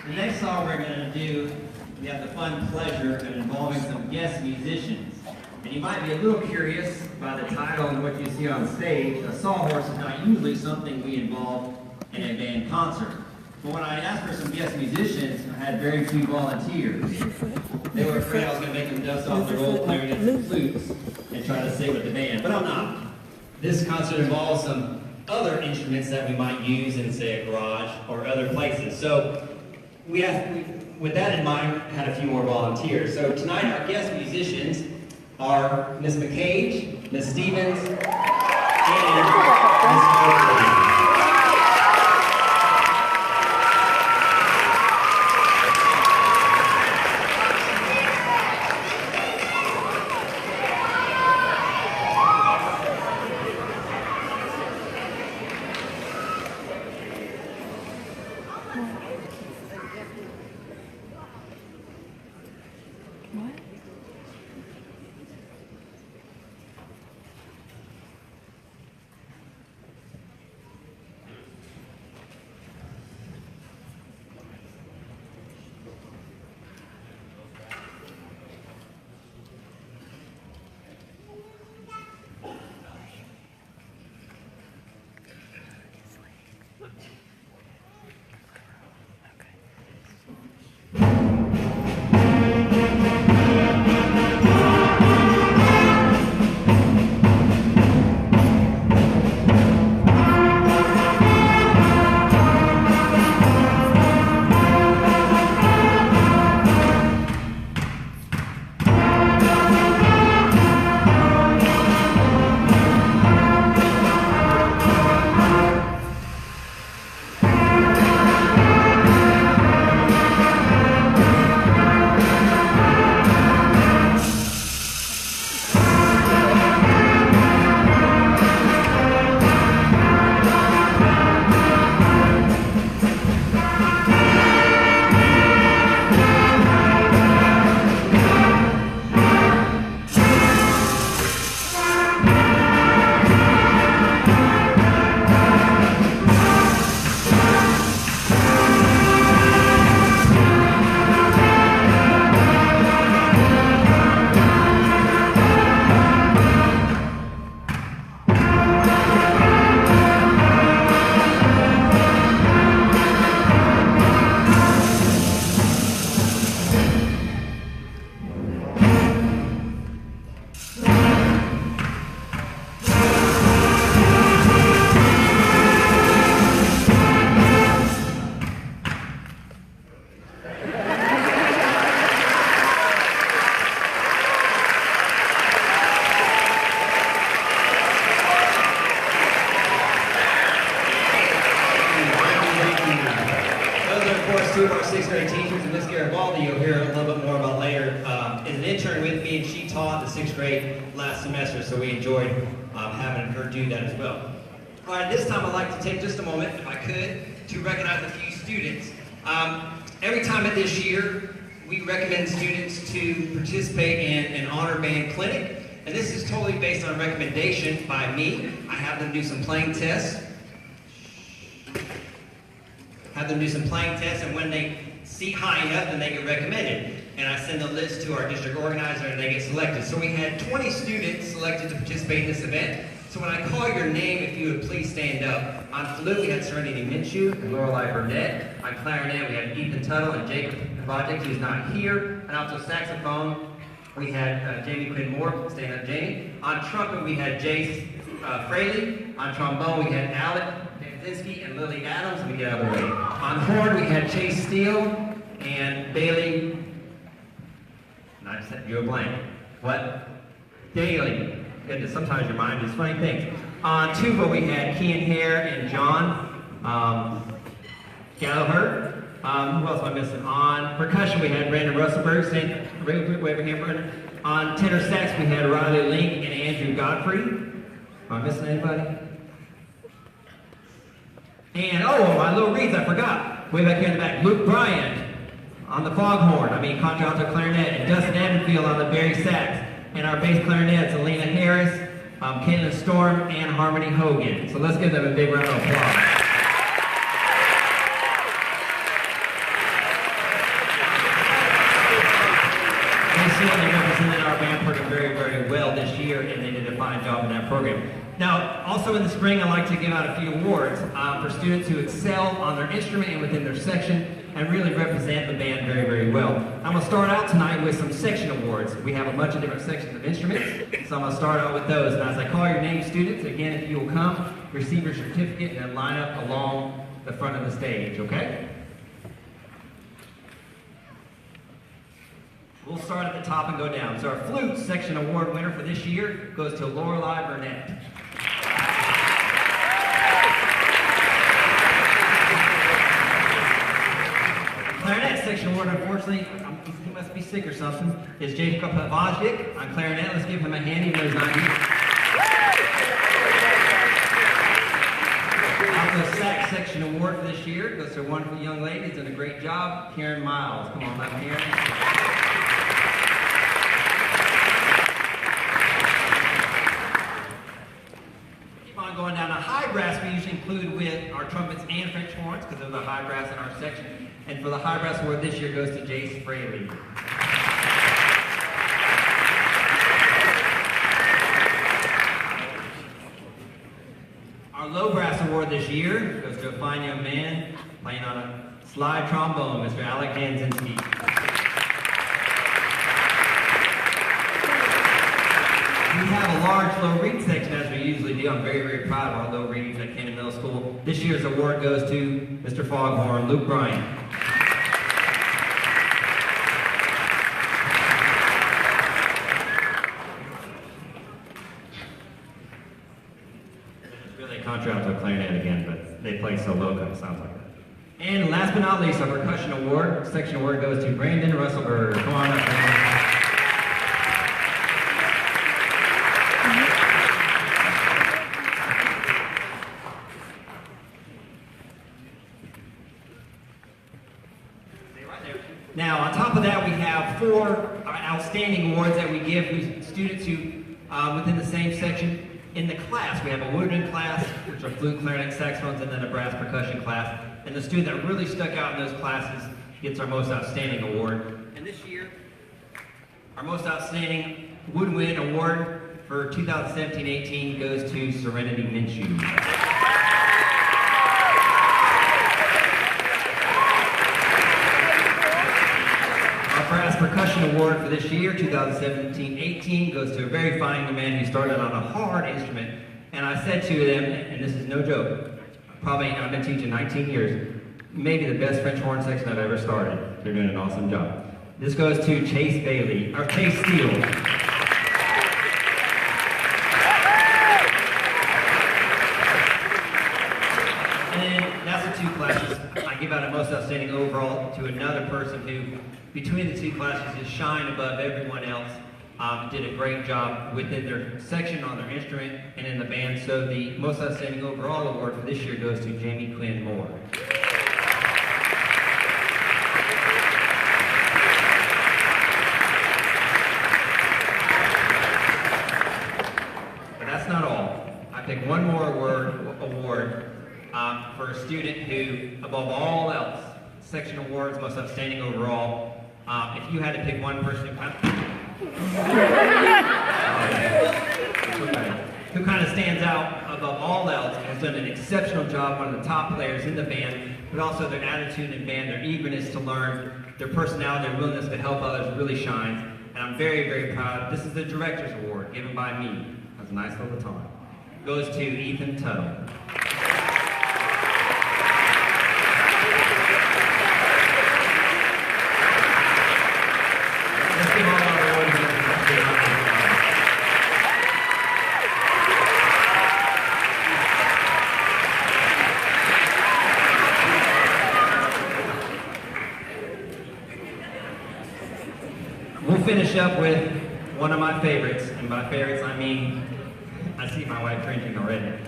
The next song we're going to do, we have the fun pleasure of involving some guest musicians. And you might be a little curious by the title and what you see on stage. A sawhorse is not usually something we involve in a band concert. But when I asked for some guest musicians, I had very few volunteers. They were afraid I was going to make them dust off their old clarinets and flutes and try to sing with the band, but I'm not. This concert involves some other instruments that we might use in, say, a garage or other places. So we with that in mind, had a few more volunteers. So tonight our guest musicians are Miss McCage, Miss Stevens, and Miss Oakley. sixth grade teachers, and Miss Garibaldi, you'll hear a little bit more about later, is an intern with me, and she taught the sixth grade last semester, so we enjoyed having her do that as well. All right, this time I'd like to take just a moment, if I could, to recognize a few students. Every time at this year, we recommend students to participate in an honor band clinic, and this is totally based on a recommendation by me. I have them do some playing tests. And when they seat high enough, then they get recommended. And I send the list to our district organizer, and they get selected. So we had 20 students selected to participate in this event. So when I call your name, if you would please stand up. On flute, we had Serenity Minshew and Lorelei Burnett. On clarinet, we had Ethan Tuttle and Jacob Kovacic, who's not here. And also saxophone, we had Jamie Quinn Moore. Stand up, Jamie. On trumpet, we had Jace Fraley. On trombone, we had Alec and Lily Adams. Let me get out of the way. On horn, we had Chase Steele and Bailey. And I just had you a blank. What? Daly. Goodness, sometimes your mind does funny things. On tuba, we had Kean Hare and John Gallagher. Who else am I missing? On percussion, we had Brandon Russellberg. Wave your hand, Brandon. On tenor sax, we had Riley Link and Andrew Godfrey. Am I missing anybody? And, oh, my little reeds, I forgot. Way back here in the back, Luke Bryant on the foghorn, contralto clarinet, and Dustin Edenfield on the Barry sax. And our bass clarinets, Alina Harris, Caitlin Storm, and Harmony Hogan. So let's give them a big round of applause. They certainly represented our band program very, very well this year, and they did a fine job in that program. Now, also in the spring, I'd like to give out a few awards for students who excel on their instrument and within their section and really represent the band very, very well. I'm going to start out tonight with some section awards. We have a bunch of different sections of instruments, so I'm going to start out with those. And as I call your name, students, again, if you will come, receive your certificate, and then line up along the front of the stage, okay? We'll start at the top and go down. So our flute section award winner for this year goes to Lorelei Burnett. Clarinet section award, unfortunately, he must be sick or something, is Jacob Kovacic on clarinet. Let's give him a hand, even though he's not here. Also, sax section award for this year goes to a wonderful young lady who's done a great job, Karen Miles. Come on up here. Keep on going down. The high brass we usually include with our trumpets and French horns because of the high brass in our section. And for the high brass award this year goes to Jace Fraley. Our low brass award this year goes to a fine young man playing on a slide trombone, Mr. Alec Hansinski. We have a large low reed section as we usually do. I'm very, very proud of our low reeds at Camden Middle School. This year's award goes to Mr. Foghorn, Luke Bryant. Contralto clarinet again, but they play so low that it sounds like that. And last but not least, our percussion award, section award goes to Brandon Russellberg. Come on up, Brandon. Now, on top of that, we have 4 outstanding awards that we give to students who, within the same section. In the class, we have a woodwind class, which are flute, clarinet, saxophones, and then a brass percussion class. And the student that really stuck out in those classes gets our most outstanding award. And this year, our most outstanding woodwind award for 2017-18 goes to Serenity Minshew. Brass Percussion Award for this year, 2017-18, goes to a very fine young man who started on a hard instrument. And I said to them, and this is no joke, I've been teaching 19 years, maybe the best French horn section I've ever started. They're doing an awesome job. This goes to Chase Steele. And then that's the 2 classes I give out at most most outstanding overall to another person who, between the two classes, just shined above everyone else. Did a great job within their section, on their instrument, and in the band. So the most outstanding overall award for this year goes to Jamie Quinn Moore. But that's not all. I picked one more award for a student who, above all else, section awards, most outstanding overall. If you had to pick one person who kind of stands out above all else, has done an exceptional job, one of the top players in the band, but also their attitude in band, their eagerness to learn, their personality, their willingness to help others really shines. And I'm very, very proud. This is the Director's Award given by me. That's a nice little time. Goes to Ethan Tuttle. We'll finish up with one of my favorites, and by favorites I mean, I see my wife drinking already,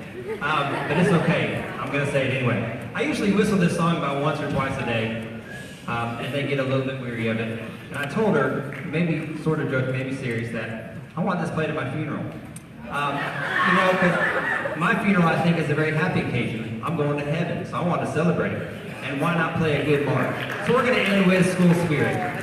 but it's okay, I'm going to say it anyway. I usually whistle this song about once or twice a day, and they get a little bit weary of it. And I told her, maybe sort of joking, maybe serious, that I want this played at my funeral. You know, because my funeral I think is a very happy occasion. I'm going to heaven, so I want to celebrate. And why not play a good march? So we're going to end with School Spirit.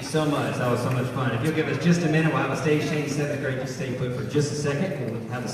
So much. That was so much fun. If you'll give us just a minute, we'll have a stage change. 7th grade, just stay put for just a second. We'll have a